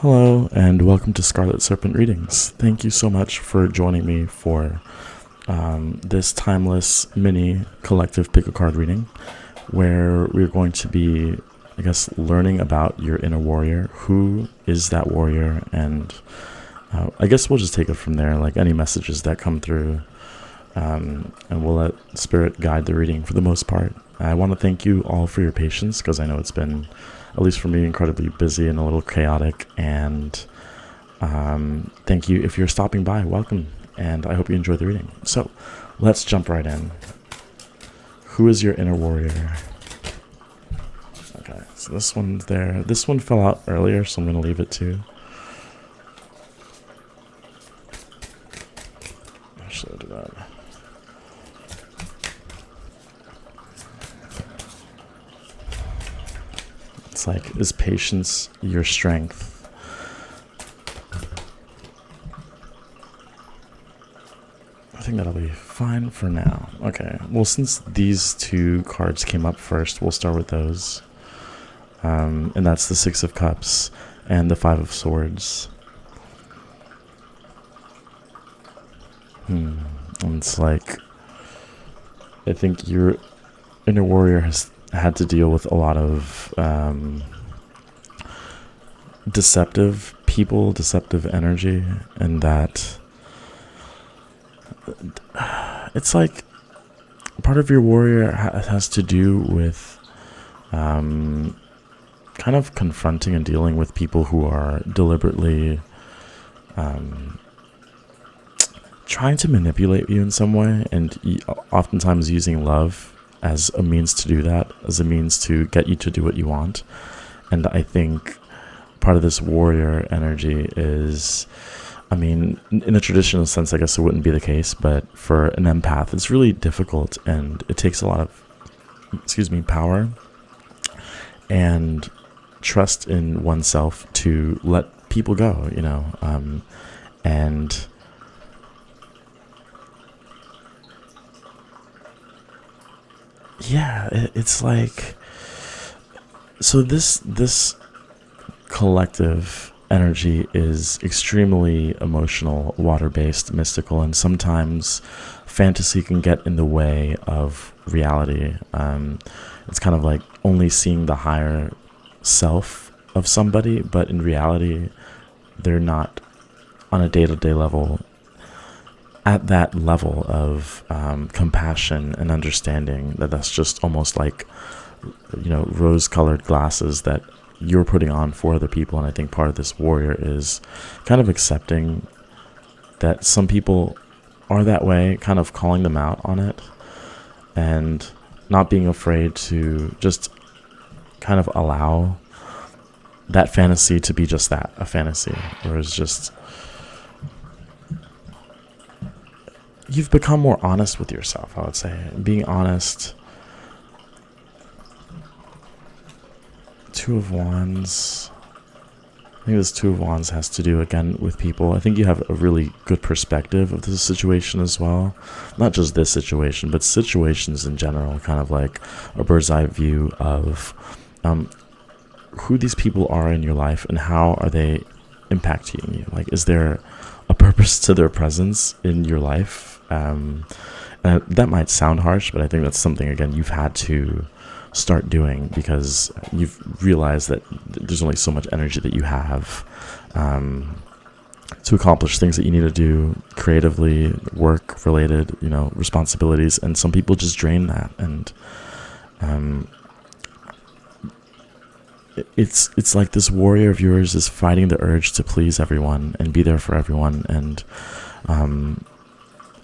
Hello, and welcome to Scarlet Serpent readings. Thank you so much for joining me for this timeless mini collective pick a card reading, where we're going to be, learning about your inner warrior. Who is that warrior? And I guess we'll just take it from there, like any messages that come through, and we'll let Spirit guide the reading for the most part. I want to thank you all for your patience, because I know it's been, at least for me, incredibly busy and a little chaotic. And thank you if you're stopping by. Welcome, and I hope you enjoy the reading. So let's jump right in. Who is your inner warrior? Okay, so this one's there. This one fell out earlier, so I'm going to leave it too. Actually, I'll do that. It's like, is patience your strength? I think that'll be fine for now. Okay, well, since these two cards came up first, we'll start with those. And that's the Six of Cups and the Five of Swords. And it's like, I think your inner warrior has had to deal with a lot of deceptive people, deceptive energy, and that it's like part of your warrior has to do with kind of confronting and dealing with people who are deliberately trying to manipulate you in some way, and oftentimes using love as a means to do that, as a means to get you to do what you want. And I think part of this warrior energy is, I mean, in a traditional sense, I guess it wouldn't be the case, but for an empath, it's really difficult, and it takes a lot of, power and trust in oneself to let people go, and yeah, it's like, so this collective energy is extremely emotional, water-based, mystical, and sometimes fantasy can get in the way of reality. It's kind of like only seeing the higher self of somebody, but in reality, they're not on a day-to-day level at that level of compassion and understanding. That's just almost like, rose-colored glasses that you're putting on for other people. And I think part of this warrior is kind of accepting that some people are that way, kind of calling them out on it, and not being afraid to just kind of allow that fantasy to be just that, a fantasy, or it's just, you've become more honest with yourself, I would say. Being honest. Two of Wands. I think this Two of Wands has to do, again, with people. I think you have a really good perspective of this situation as well. Not just this situation, but situations in general. Kind of like a bird's eye view of who these people are in your life and how are they impacting you. Like, is there a purpose to their presence in your life? And that might sound harsh, but I think that's something, again, you've had to start doing, because you've realized that there's only so much energy that you have to accomplish things that you need to do creatively, work related, responsibilities, and some people just drain that. And it's like this warrior of yours is fighting the urge to please everyone and be there for everyone. And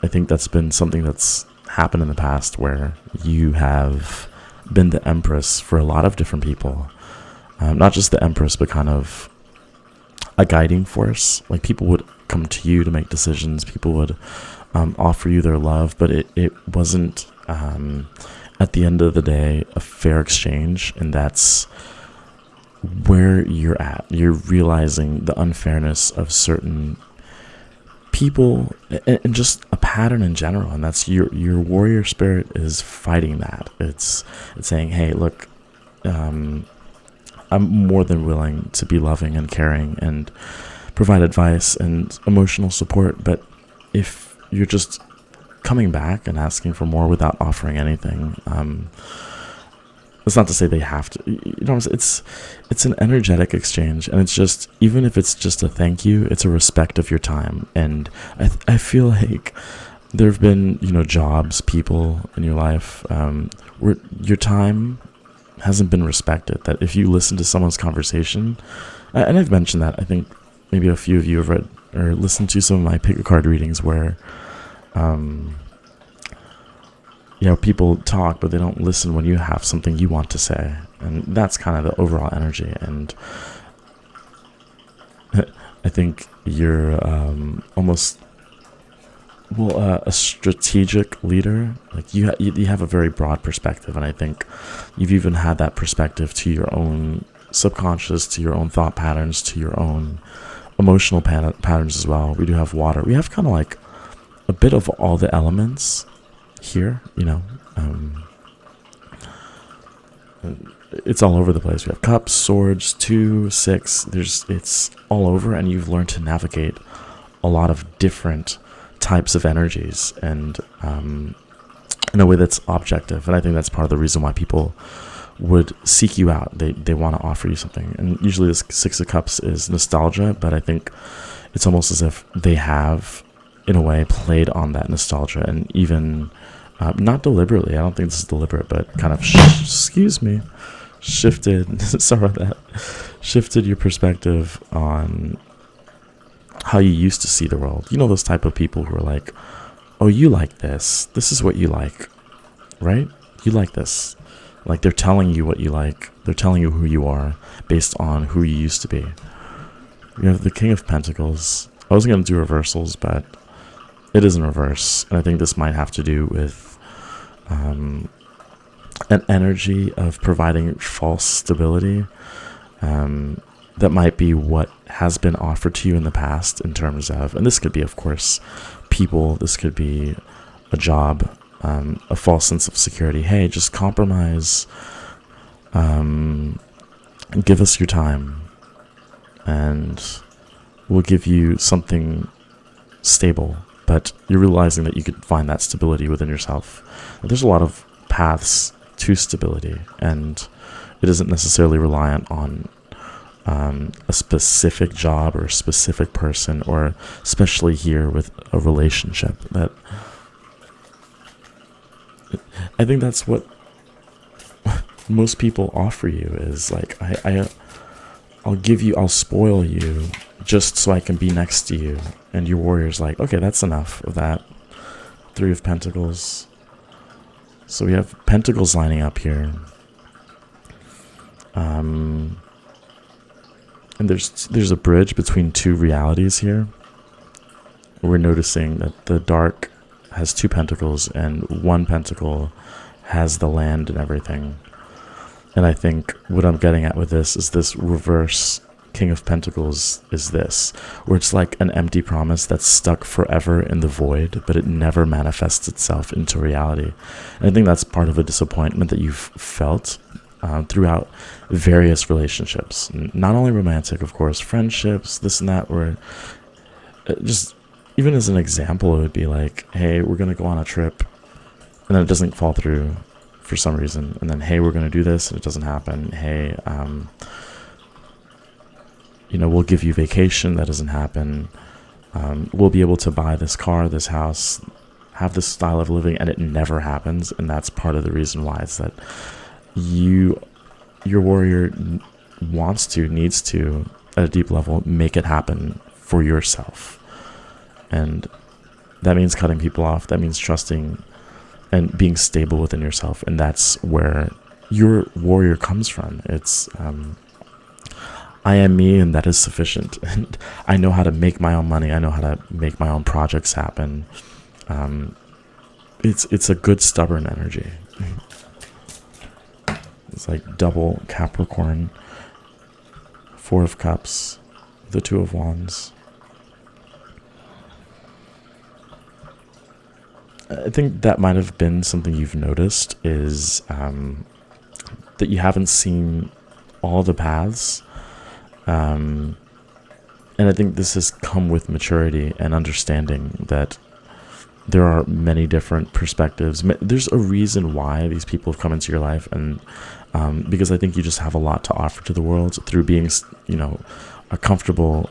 I think that's been something that's happened in the past, where you have been the empress for a lot of different people. Not just the empress, but kind of a guiding force. Like, people would come to you to make decisions. People would offer you their love, but it wasn't, at the end of the day, a fair exchange. And that's where you're at. You're realizing the unfairness of certain people and just a pattern in general, and that's your warrior spirit is fighting that. It's saying, hey, look, I'm more than willing to be loving and caring and provide advice and emotional support. But if you're just coming back and asking for more without offering anything, it's not to say they have to. It's an energetic exchange, and it's just, even if it's just a thank you, it's a respect of your time. And I feel like there have been, jobs, people in your life, where your time hasn't been respected. That if you listen to someone's conversation, and I've mentioned that, I think maybe a few of you have read or listened to some of my pick a card readings where, people talk, but they don't listen when you have something you want to say. And that's kind of the overall energy. And I think you're almost, a strategic leader. Like you have a very broad perspective. And I think you've even had that perspective to your own subconscious, to your own thought patterns, to your own emotional patterns as well. We do have water. We have kind of like a bit of all the elements here, it's all over the place. We have cups, swords, 2, 6. It's all over, and you've learned to navigate a lot of different types of energies, and in a way that's objective. And I think that's part of the reason why people would seek you out. They want to offer you something, and usually this 6 of Cups is nostalgia, but I think it's almost as if they have, in a way, played on that nostalgia, and even not deliberately. I don't think this is deliberate, but kind of shifted. Sorry about that. Shifted your perspective on how you used to see the world. Those type of people who are like, "Oh, you like this. This is what you like, right? You like this." Like they're telling you what you like. They're telling you who you are based on who you used to be. You have the King of Pentacles. I was going to do reversals, but it is in reverse. And I think this might have to do with an energy of providing false stability. That might be what has been offered to you in the past in terms of, and this could be, of course, people. This could be a job, a false sense of security. Hey, just compromise. Give us your time, and we'll give you something stable. But you're realizing that you could find that stability within yourself. There's a lot of paths to stability, and it isn't necessarily reliant on a specific job or a specific person, or especially here with a relationship. That I think that's what most people offer you, is like, I'll spoil you just so I can be next to you. And your warrior's like, okay, that's enough of that. 3 of Pentacles. So we have Pentacles lining up here. And there's a bridge between 2 realities here. We're noticing that the dark has 2 pentacles, and 1 pentacle has the land and everything. And I think what I'm getting at with this is this reverse King of Pentacles is this, where it's like an empty promise that's stuck forever in the void, but it never manifests itself into reality. And I think that's part of a disappointment that you've felt throughout various relationships, not only romantic, of course, friendships, this and that, where just, even as an example, it would be like, hey, we're going to go on a trip, and then it doesn't fall through for some reason, and then, hey, we're going to do this, and it doesn't happen. Hey, we'll give you vacation, that doesn't happen. We'll be able to buy this car, this house, have this style of living, and it never happens. And that's part of the reason why. It's that your warrior needs to, at a deep level, make it happen for yourself. And that means cutting people off. That means trusting and being stable within yourself. And that's where your warrior comes from. It's, I am me, and that is sufficient. And I know how to make my own money. I know how to make my own projects happen. It's a good stubborn energy. It's like double Capricorn, 4 of Cups, the 2 of Wands. I think that might have been something you've noticed, is that you haven't seen all the paths. And I think this has come with maturity and understanding that there are many different perspectives. There's a reason why these people have come into your life, and because I think you just have a lot to offer to the world through being, a comfortable,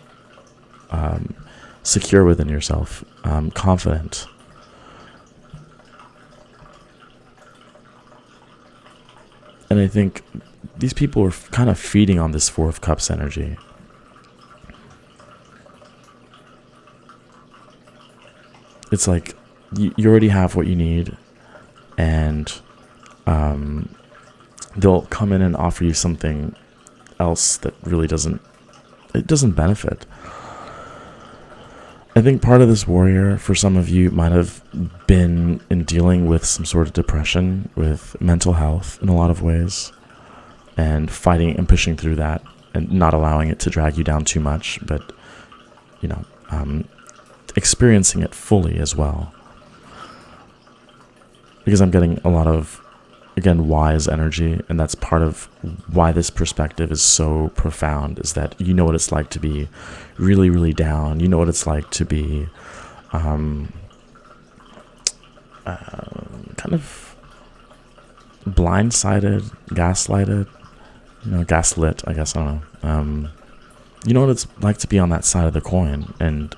secure within yourself, confident. And I think these people are kind of feeding on this Four of Cups energy. It's like you already have what you need, and they'll come in and offer you something else that really doesn't benefit. I think part of this warrior, for some of you, might have been in dealing with some sort of depression, with mental health in a lot of ways, and fighting and pushing through that, and not allowing it to drag you down too much, but experiencing it fully as well. Because I'm getting a lot of, again, wise energy, and that's part of why this perspective is so profound, is that you know what it's like to be really, really down. You know what it's like to be kind of blindsided, gaslighted, gaslit, I guess, I don't know. You know what it's like to be on that side of the coin, and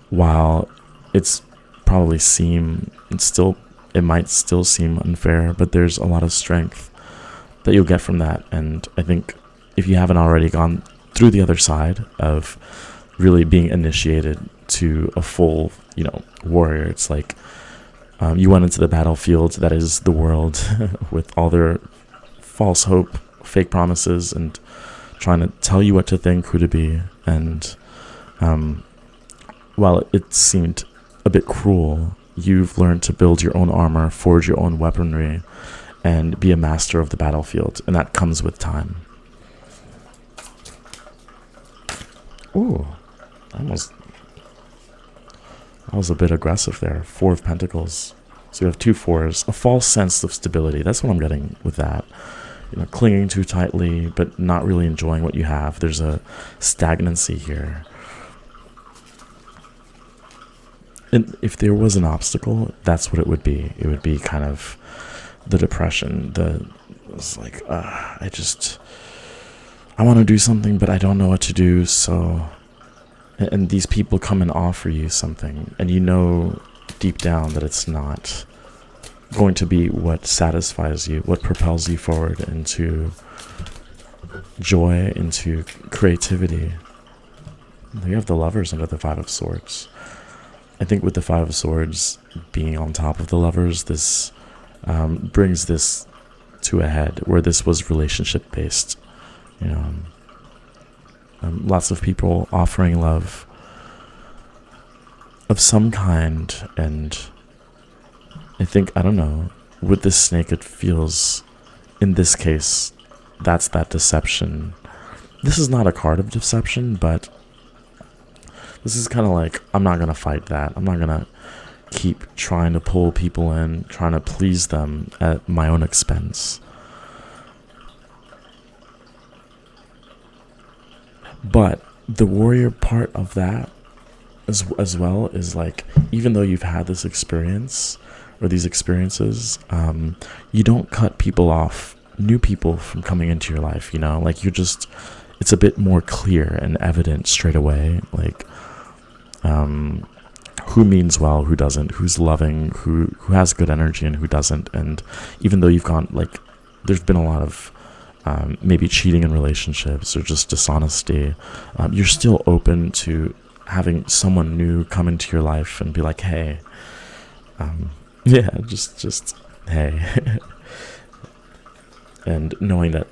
while it's probably it might still seem unfair, but there's a lot of strength that you'll get from that. And I think if you haven't already gone through the other side of really being initiated to a full, warrior, it's like you went into the battlefield that is the world with all their false hope, fake promises, and trying to tell you what to think, who to be. And while it seemed a bit cruel, you've learned to build your own armor, forge your own weaponry, and be a master of the battlefield. And that comes with time. Ooh, that was a bit aggressive there. 4 of Pentacles. So you have 2 4s. A false sense of stability. That's what I'm getting with that. Clinging too tightly, but not really enjoying what you have. There's a stagnancy here. And if there was an obstacle, that's what it would be. It would be kind of the depression. It's like, I want to do something, but I don't know what to do. So, and these people come and offer you something, and you know deep down that it's not going to be what satisfies you, what propels you forward into joy, into creativity. You have the Lovers under the 5 of Swords. I think with the 5 of Swords being on top of the Lovers, this brings this to a head, where this was relationship based. Lots of people offering love of some kind, and I think, I don't know, with this snake, it feels, in this case, that's that deception. This is not a card of deception, but this is kind of like, I'm not going to fight that. I'm not going to keep trying to pull people in, trying to please them at my own expense. But the warrior part of that as well is like, even though you've had this experience or these experiences, you don't cut people off, new people from coming into your life, like it's a bit more clear and evident straight away, like who means well, who doesn't, who's loving, who has good energy and who doesn't. And even though you've gone, like, there's been a lot of maybe cheating in relationships or just dishonesty, you're still open to having someone new come into your life and be like, hey, just hey. And knowing that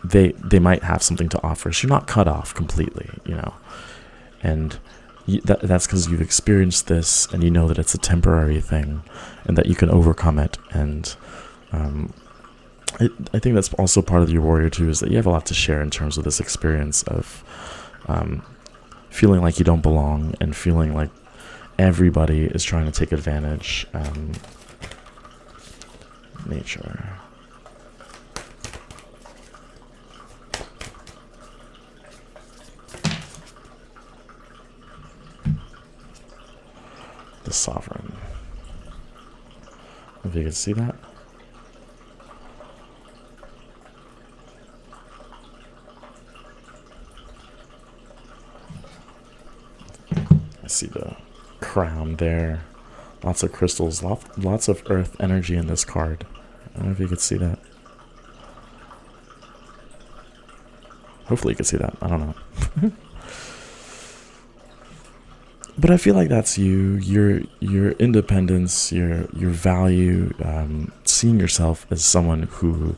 they might have something to offer, so you're not cut off completely, and that's because you've experienced this, and you know that it's a temporary thing and that you can overcome it. And I think that's also part of your warrior too, is that you have a lot to share in terms of this experience of feeling like you don't belong and feeling like everybody is trying to take advantage. Nature. the Sovereign. If you can see that. I see the crown there. Lots of crystals, lots of earth energy in this card. I don't know if you could see that. Hopefully you can see that. I don't know. But I feel like that's you. Your independence, your value, seeing yourself as someone who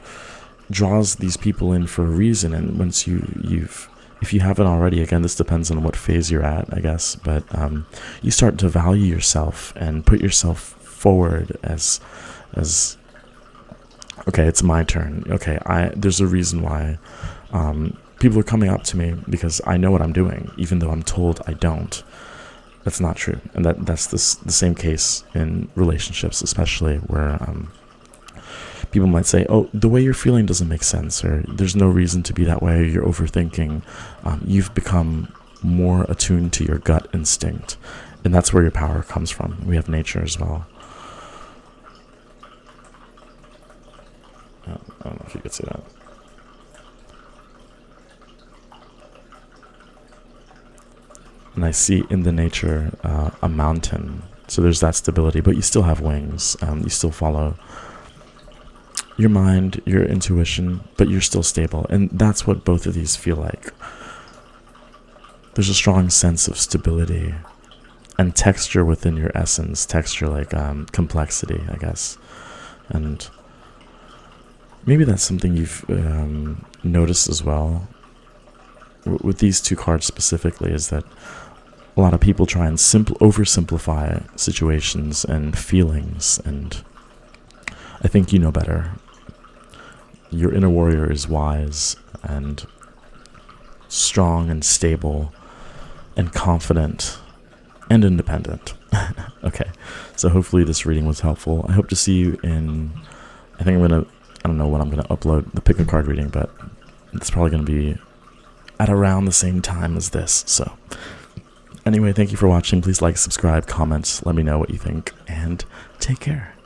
draws these people in for a reason. And once if you haven't already, again, this depends on what phase you're at, I guess. But you start to value yourself and put yourself forward as okay, it's my turn. Okay, there's a reason why people are coming up to me because I know what I'm doing, even though I'm told I don't. That's not true, and that's the same case in relationships, especially where people might say, "Oh, the way you're feeling doesn't make sense," or "There's no reason to be that way," or "You're overthinking." You've become more attuned to your gut instinct, and that's where your power comes from. We have nature as well. I don't know if you could see that. And I see in the nature a mountain. So there's that stability, but you still have wings. You still follow your mind, your intuition, but you're still stable. And that's what both of these feel like. There's a strong sense of stability and texture within your essence. Texture like complexity, I guess. And maybe that's something you've noticed as well. With these two cards specifically, is that a lot of people try and oversimplify situations and feelings, and I think you know better. Your inner warrior is wise and strong and stable and confident and independent. Okay, so hopefully this reading was helpful. I hope to see you in, I don't know when I'm going to upload the pick a card reading, but it's probably going to be at around the same time as this. So anyway, thank you for watching. Please like, subscribe, comment, let me know what you think, and take care.